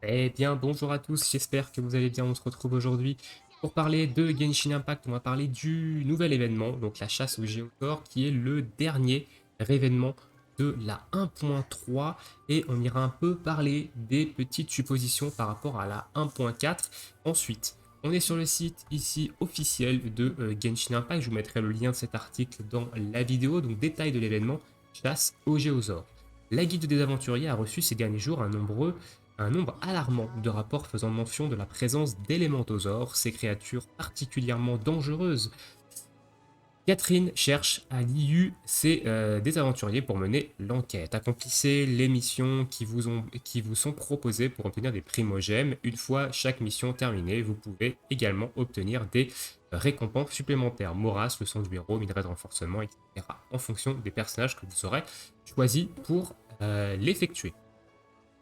Eh bien, bonjour à tous, j'espère que vous allez bien. On se retrouve aujourd'hui pour parler de Genshin Impact. On va parler du nouvel événement, donc la chasse au Géosaur, qui est le dernier événement de la 1.3. Et on ira un peu parler des petites suppositions par rapport à la 1.4. Ensuite, on est sur le site ici officiel de Genshin Impact. Je vous mettrai le lien de cet article dans la vidéo, donc détail de l'événement chasse au Géosaur. La guilde des aventuriers a reçu ces derniers jours un nombre alarmant de rapports faisant mention de la présence d'élémentosaures, ces créatures particulièrement dangereuses. Catherine cherche à l'IU des aventuriers pour mener l'enquête. Accomplissez les missions qui vous sont proposées pour obtenir des primogèmes. Une fois chaque mission terminée, vous pouvez également obtenir des récompenses supplémentaires. Moras, leçon du héros, minerai de renforcement, etc. En fonction des personnages que vous aurez choisis pour l'effectuer.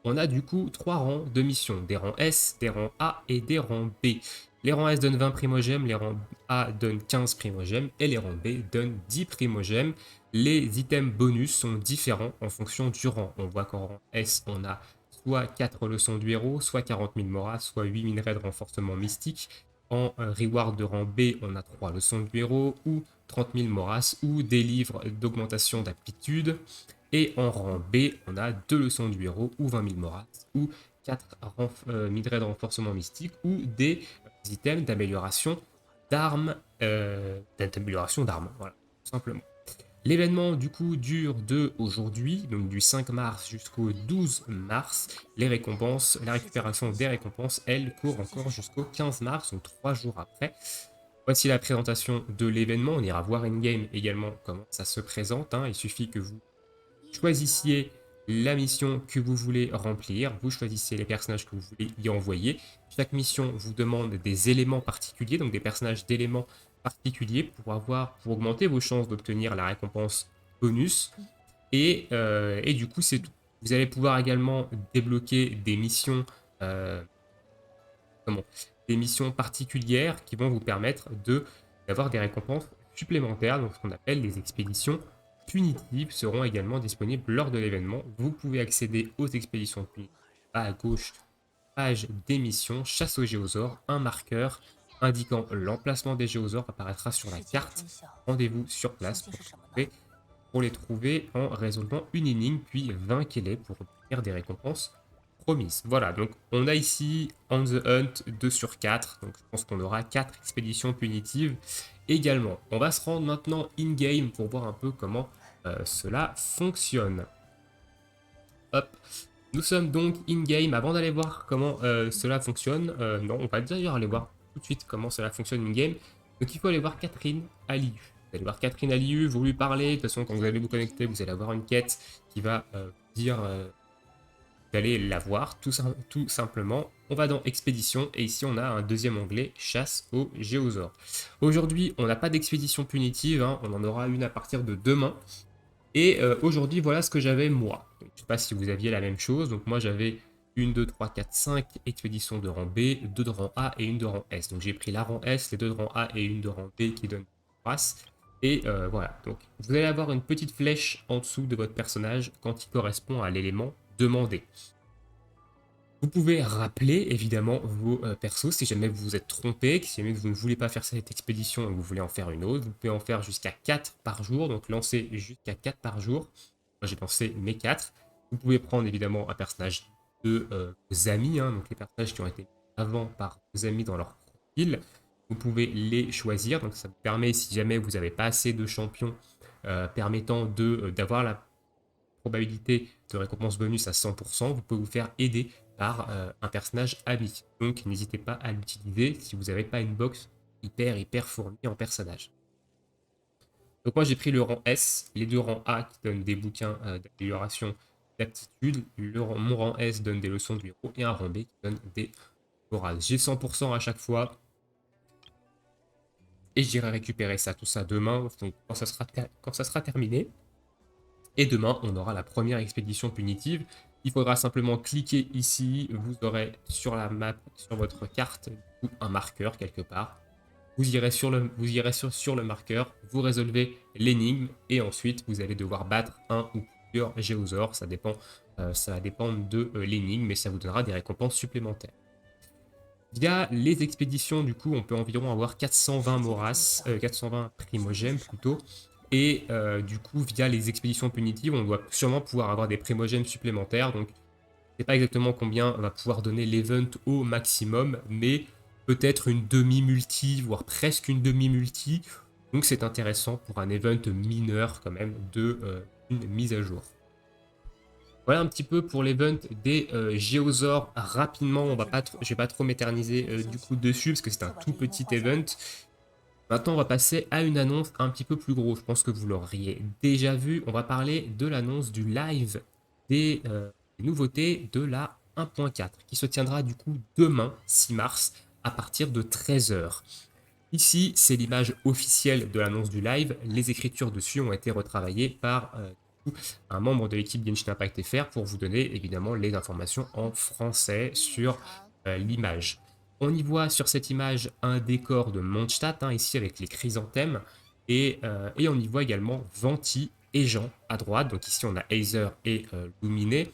On a du coup 3 rangs de missions, des rangs S, des rangs A et des rangs B. Les rangs S donnent 20 primogèmes, les rangs A donnent 15 primogèmes et les rangs B donnent 10 primogèmes. Les items bonus sont différents en fonction du rang. On voit qu'en rang S, on a soit 4 leçons du héros, soit 40 000 moras, soit 8 minerais de renforcement mystique. En reward de rang B, on a 3 leçons du héros, ou 30 000 moras, ou des livres d'augmentation d'aptitude. Et en rang B, on a 2 leçons du héros, ou 20 000 moras, ou 4 minerais de renforcement mystique, ou des items d'amélioration d'armes, voilà, tout simplement. L'événement du coup dure de aujourd'hui, donc du 5 mars jusqu'au 12 mars. La récupération des récompenses, elle court encore jusqu'au 15 mars, donc 3 jours après. Voici la présentation de l'événement. On ira voir in-game également comment ça se présente, hein. Il suffit que vous choisissiez la mission que vous voulez remplir, vous choisissez les personnages que vous voulez y envoyer. Chaque mission vous demande des éléments particuliers, donc des personnages d'éléments particuliers pour augmenter vos chances d'obtenir la récompense bonus. Et du coup, c'est tout. Vous allez pouvoir également débloquer des missions, euh, comment, des missions particulières qui vont vous permettre d'avoir des récompenses supplémentaires, donc ce qu'on appelle les expéditions punitives seront également disponibles lors de l'événement. Vous pouvez accéder aux expéditions punitives à gauche, page des missions, chasse aux géosaures, un marqueur indiquant l'emplacement des géosaures apparaîtra sur la carte. Rendez-vous sur place pour les trouver en résolvant une énigme, puis vainquez-les pour obtenir des récompenses promises. Voilà, donc on a ici On the Hunt 2 sur 4, donc je pense qu'on aura 4 expéditions punitives également. On va se rendre maintenant in-game pour voir un peu comment cela fonctionne. Hop, nous sommes donc in-game. Avant d'aller voir comment cela fonctionne, non, on va d'ailleurs aller voir tout de suite comment cela fonctionne in-game. Donc il faut aller voir Catherine à l'IU. Vous allez voir Catherine à l'IU, vous lui parlez. De toute façon, quand vous allez vous connecter, vous allez avoir une quête qui va dire d'aller la voir, tout simplement. On va dans Expédition et ici on a un deuxième onglet, Chasse aux Géosaures. Aujourd'hui, on n'a pas d'expédition punitive, hein, on en aura une à partir de demain. Et aujourd'hui, voilà ce que j'avais moi. Donc, je ne sais pas si vous aviez la même chose. Donc moi, j'avais une, 2, 3, 4, 5 expéditions de rang B, 2 de rang A et une de rang S. Donc j'ai pris la rang S, les 2 de rang A et une de rang B qui donnent race. Et voilà. Donc vous allez avoir une petite flèche en dessous de votre personnage quand il correspond à l'élément demandé. Vous pouvez rappeler évidemment vos persos si jamais vous vous êtes trompé, si jamais vous ne voulez pas faire cette expédition et que vous voulez en faire une autre. Vous pouvez en faire jusqu'à 4 par jour, donc lancer jusqu'à 4 par jour. Moi j'ai lancé mes 4. Vous pouvez prendre évidemment un personnage de vos amis, hein, donc les personnages qui ont été mis avant par vos amis dans leur profil. Vous pouvez les choisir, donc ça vous permet, si jamais vous n'avez pas assez de champions permettant d'avoir la probabilité de récompense bonus à 100%, vous pouvez vous faire aider par un personnage ami. Donc n'hésitez pas à l'utiliser si vous n'avez pas une box hyper fournie en personnage. Donc moi j'ai pris le rang S, les deux rangs A qui donnent des bouquins d'amélioration d'aptitude, mon rang S donne des leçons du héros et un rang B qui donne des morales. J'ai 100% à chaque fois et j'irai récupérer ça, tout ça demain, donc quand ça sera terminé. Et demain, on aura la première expédition punitive. Il faudra simplement cliquer ici. Vous aurez sur la map, sur votre carte, un marqueur quelque part. Vous irez sur le marqueur, vous résolvez l'énigme et ensuite vous allez devoir battre un ou plusieurs géosaures. Ça dépend ça va dépendre de l'énigme, mais ça vous donnera des récompenses supplémentaires. Via les expéditions, du coup, on peut environ avoir 420 Moras, 420 Primogèmes plutôt. Et du coup, via les expéditions punitives, on doit sûrement pouvoir avoir des Primogèmes supplémentaires. Donc, je ne sais pas exactement combien va pouvoir donner l'event au maximum, mais peut-être une demi-multi, voire presque une demi-multi. Donc, c'est intéressant pour un event mineur quand même de une mise à jour. Voilà un petit peu pour l'event des Géosaures. Rapidement, je vais pas trop m'éterniser du coup dessus parce que c'est un tout petit event. Maintenant, on va passer à une annonce un petit peu plus gros. Je pense que vous l'auriez déjà vu. On va parler de l'annonce du live des nouveautés de la 1.4 qui se tiendra du coup demain, 6 mars, à partir de 13 h. Ici, c'est l'image officielle de l'annonce du live. Les écritures dessus ont été retravaillées par un membre de l'équipe Genshin Impact FR pour vous donner évidemment les informations en français sur l'image. On y voit sur cette image un décor de Mondstadt, ici avec les chrysanthèmes, et on y voit également Venti et Jean à droite. Donc ici on a Aether et Luminé.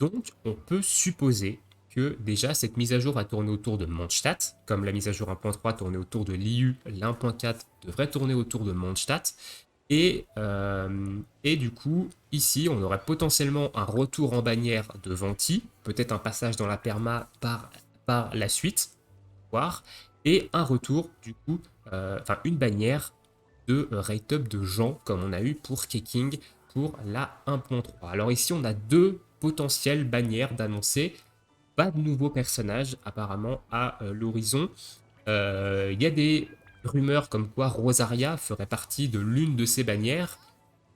Donc on peut supposer que déjà cette mise à jour va tourner autour de Mondstadt, comme la mise à jour 1.3 tournait autour de l'IU, la 1.4 devrait tourner autour de Mondstadt. Et du coup, ici, on aurait potentiellement un retour en bannière de Venti, peut-être un passage dans la perma par la suite, voire, et un retour, du coup, enfin une bannière de rate-up de Jean, comme on a eu pour Keking pour la 1.3. Alors ici, on a deux potentielles bannières d'annoncer. Pas de nouveaux personnages, apparemment, à l'horizon. Il y a des rumeurs comme quoi Rosaria ferait partie de l'une de ces bannières.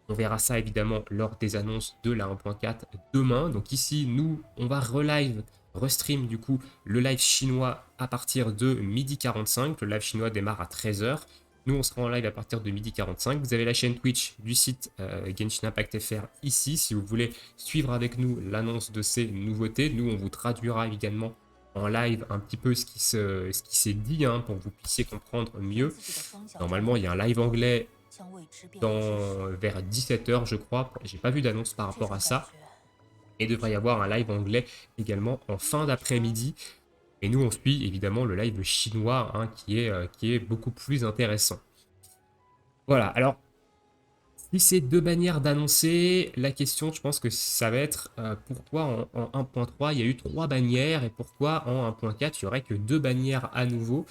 On verra ça évidemment lors des annonces de la 1.4 demain. Donc ici, nous, on va restream du coup le live chinois à partir de 12h45. Le live chinois démarre à 13h. Nous, on sera en live à partir de 12h45. Vous avez la chaîne Twitch du site Genshin Impact FR ici. Si vous voulez suivre avec nous l'annonce de ces nouveautés, nous, on vous traduira également en live un petit peu ce qui s'est dit pour que vous puissiez comprendre mieux. Normalement, il y a un live anglais vers 17h, je crois. J'ai pas vu d'annonce par rapport à ça. Et il devrait y avoir un live anglais également en fin d'après-midi. Et nous, on suit évidemment le live chinois qui est beaucoup plus intéressant. Voilà, alors, si c'est deux bannières d'annoncer, la question, je pense que ça va être pourquoi en 1.3 il y a eu trois bannières et pourquoi en 1.4 il n'y aurait que deux bannières à nouveau.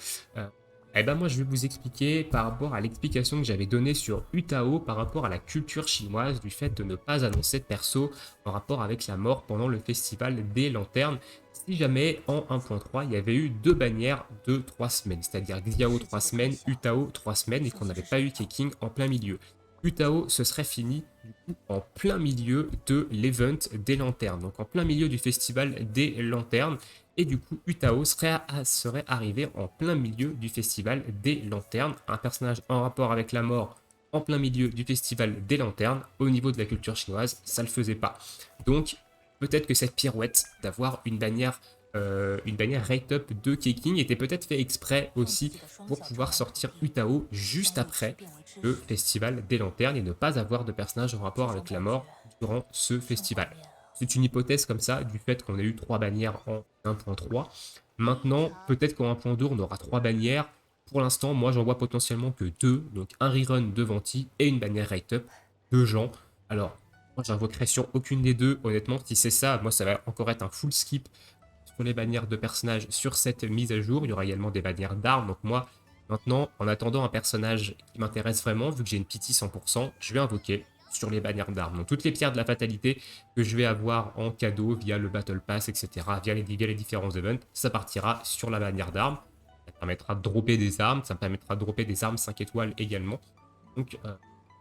Eh ben moi je vais vous expliquer par rapport à l'explication que j'avais donnée sur Utao par rapport à la culture chinoise du fait de ne pas annoncer de perso en rapport avec la mort pendant le festival des lanternes. Si jamais en 1.3 il y avait eu deux bannières de 3 semaines, c'est-à-dire Xiao 3 semaines, Utao 3 semaines et qu'on n'avait pas eu Keking en plein milieu. Utao se serait fini du coup en plein milieu de l'event des lanternes, donc en plein milieu du festival des lanternes. Et du coup, Utao serait arrivé en plein milieu du festival des lanternes. Un personnage en rapport avec la mort en plein milieu du festival des lanternes. Au niveau de la culture chinoise, ça ne le faisait pas. Donc, peut-être que cette pirouette d'avoir une bannière rate-up de Keking était peut-être fait exprès aussi pour pouvoir sortir Utao juste après le festival des lanternes et ne pas avoir de personnage en rapport avec la mort durant ce festival. C'est une hypothèse comme ça, du fait qu'on a eu trois bannières en 1.3. Maintenant, peut-être qu'en 1.2, on aura trois bannières. Pour l'instant, moi, j'en vois potentiellement que deux. Donc, un rerun de Venti et une bannière rate-up de gens. Alors, moi, j'invoquerai sur aucune des deux. Honnêtement, si c'est ça, moi, ça va encore être un full skip sur les bannières de personnages sur cette mise à jour. Il y aura également des bannières d'armes. Donc, moi, maintenant, en attendant un personnage qui m'intéresse vraiment, vu que j'ai une pity 100%, je vais invoquer sur les bannières d'armes. Donc toutes les pierres de la fatalité que je vais avoir en cadeau via le Battle Pass, etc., via les différents events, ça partira sur la bannière d'armes. Ça permettra de dropper des armes, ça me permettra de dropper des armes 5 étoiles également. Donc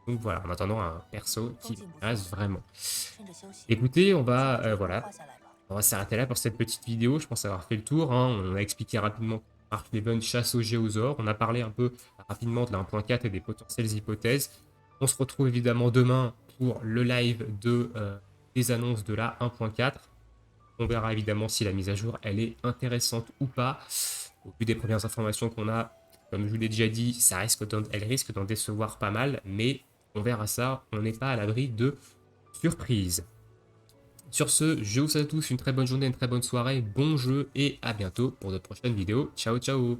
voilà, en attendant un perso qui m'intéresse vraiment. Écoutez, voilà, on va s'arrêter là pour cette petite vidéo. Je pense avoir fait le tour. On a expliqué rapidement Arc Leven chasse aux géosaures. On a parlé un peu rapidement de la 1.4 et des potentielles hypothèses. On se retrouve évidemment demain pour le live des annonces de la 1.4. On verra évidemment si la mise à jour elle est intéressante ou pas. Au vu des premières informations qu'on a, comme je vous l'ai déjà dit, elle risque d'en décevoir pas mal, mais on verra ça. On n'est pas à l'abri de surprises. Sur ce, je vous souhaite à tous une très bonne journée, une très bonne soirée, bon jeu et à bientôt pour de prochaines vidéos. Ciao ciao.